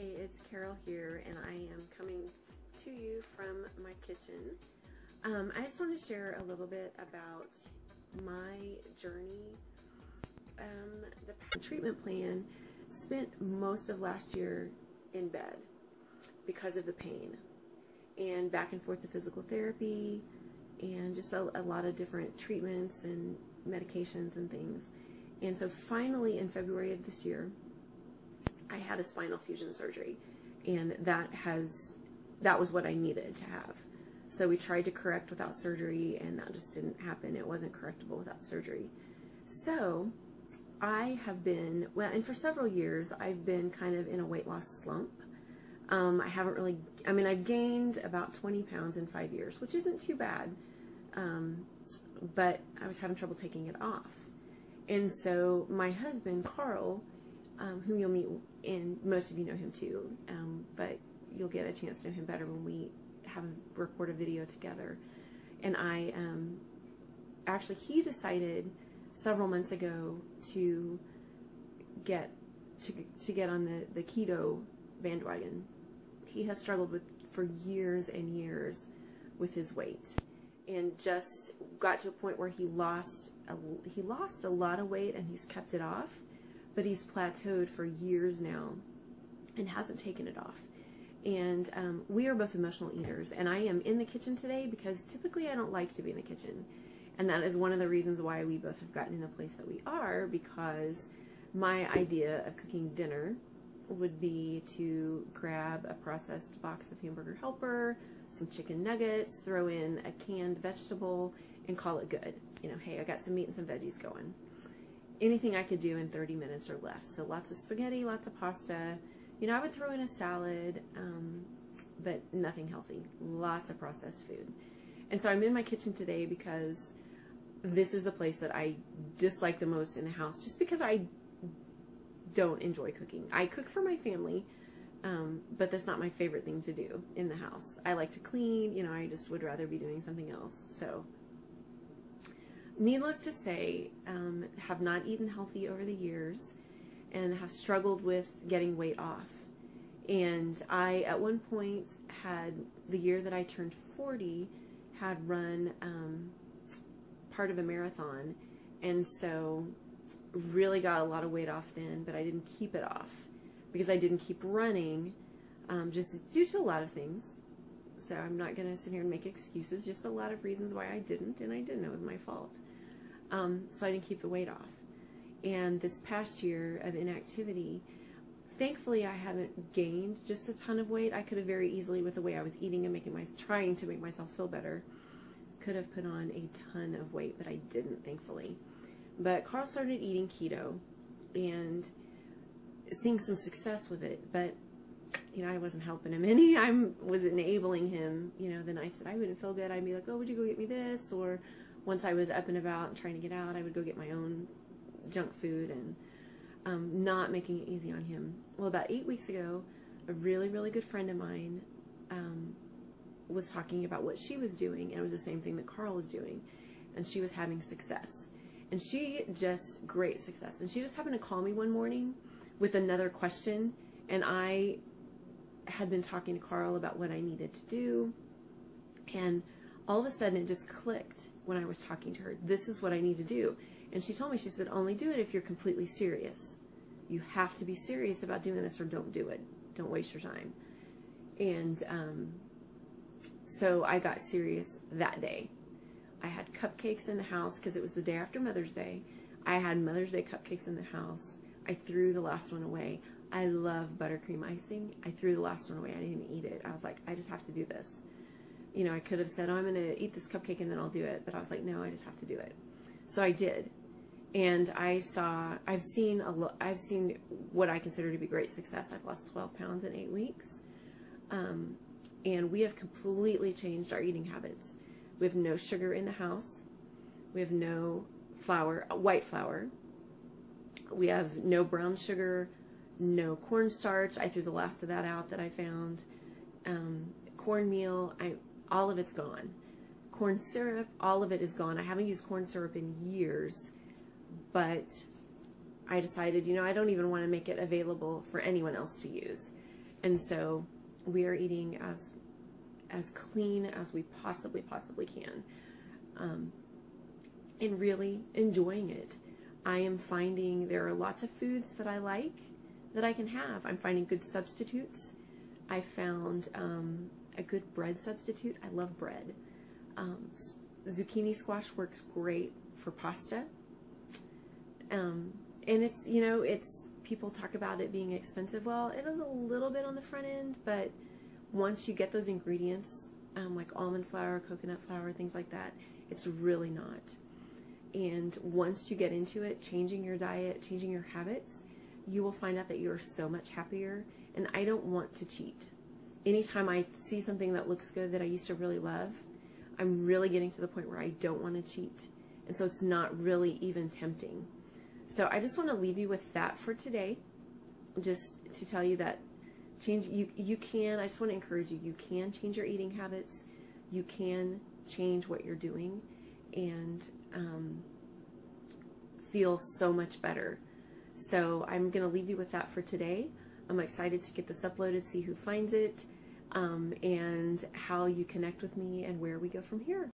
Hey, it's Carol here, and I am coming to you from my kitchen. I just want to share a little bit about my journey. The treatment plan, spent most of last year in bed because of the pain, and back and forth to physical therapy, and just a lot of different treatments and medications and things. And so finally in February of this year, I had a spinal fusion surgery, and that was what I needed to have. So we tried to correct without surgery, and that just didn't happen. It wasn't correctable without surgery. So I have been, well, and for several years, I've been kind of in a weight loss slump. I haven't really, I mean, I've gained about 20 pounds in 5 years, which isn't too bad. But I was having trouble taking it off. And so my husband, Carl, whom you'll meet, and most of you know him too, but you'll get a chance to know him better when we record a video together. And actually, he decided several months ago to get on the keto bandwagon. He has struggled for years and years with his weight, and just got to a point where he lost a lot of weight, and he's kept it off, but he's plateaued for years now and hasn't taken it off. And we are both emotional eaters, and I am in the kitchen today because typically I don't like to be in the kitchen, and that is one of the reasons why we both have gotten in the place that we are, because my idea of cooking dinner would be to grab a processed box of Hamburger Helper, some chicken nuggets, throw in a canned vegetable, and call it good. You know, hey, I got some meat and some veggies going. Anything I could do in 30 minutes or less. So lots of spaghetti, lots of pasta. You know, I would throw in a salad, but nothing healthy. Lots of processed food. And so I'm in my kitchen today because this is the place that I dislike the most in the house, just because I don't enjoy cooking. I cook for my family, but that's not my favorite thing to do in the house. I like to clean, you know, I just would rather be doing something else. So needless to say, have not eaten healthy over the years and have struggled with getting weight off. And I, at one point, had, the year that I turned 40, had run part of a marathon, and so really got a lot of weight off then, but I didn't keep it off because I didn't keep running, just due to a lot of things. So I'm not going to sit here and make excuses, just a lot of reasons why I didn't, and I didn't. It was my fault. So I didn't keep the weight off. And this past year of inactivity, thankfully I haven't gained just a ton of weight. I could have very easily, with the way I was eating and trying to make myself feel better, could have put on a ton of weight, but I didn't, thankfully. But Carl started eating keto and seeing some success with it, but you know, I wasn't helping him any. I was enabling him. You know, the nights that I wouldn't feel good, I'd be like, oh, would you go get me this? Or once I was up and about and trying to get out, I would go get my own junk food, and not making it easy on him. Well, about 8 weeks ago, a really, really good friend of mine was talking about what she was doing, and it was the same thing that Carl was doing, and she was having success. And great success. And she just happened to call me one morning with another question, and I had been talking to Carl about what I needed to do, and all of a sudden it just clicked when I was talking to her. This is what I need to do. And she told me, she said, only do it if you're completely serious. You have to be serious about doing this, or don't do it. Don't waste your time. And so I got serious that day. I had cupcakes in the house because it was the day after Mother's Day. I had Mother's Day cupcakes in the house. I threw the last one away. I love buttercream icing. I threw the last one away. I didn't eat it. I was like, I just have to do this. You know, I could have said, oh, I'm going to eat this cupcake and then I'll do it. But I was like, no, I just have to do it. So I did. And I've seen what I consider to be great success. I've lost 12 pounds in 8 weeks. And we have completely changed our eating habits. We have no sugar in the house. We have no flour, white flour. We have no brown sugar, no cornstarch. I threw the last of that out that I found. Cornmeal, all of it's gone. Corn syrup, all of it is gone. I haven't used corn syrup in years, but I decided, you know, I don't even want to make it available for anyone else to use. And so we are eating as clean as we possibly can, and really enjoying it. I am finding there are lots of foods that I like that I can have. I'm finding good substitutes. I found a good bread substitute. I love bread. Zucchini squash works great for pasta. And it's, you know, people talk about it being expensive. Well, it is a little bit on the front end, but once you get those ingredients, like almond flour, coconut flour, things like that, it's really not. And once you get into it, changing your diet, changing your habits, you will find out that you're so much happier. And I don't want to cheat. Anytime I see something that looks good that I used to really love, I'm really getting to the point where I don't want to cheat. And so it's not really even tempting. So I just want to leave you with that for today. Just to tell you that you can, I just want to encourage you, you can change your eating habits. You can change what you're doing and feel so much better. So I'm going to leave you with that for today. I'm excited to get this uploaded, see who finds it, and how you connect with me and where we go from here.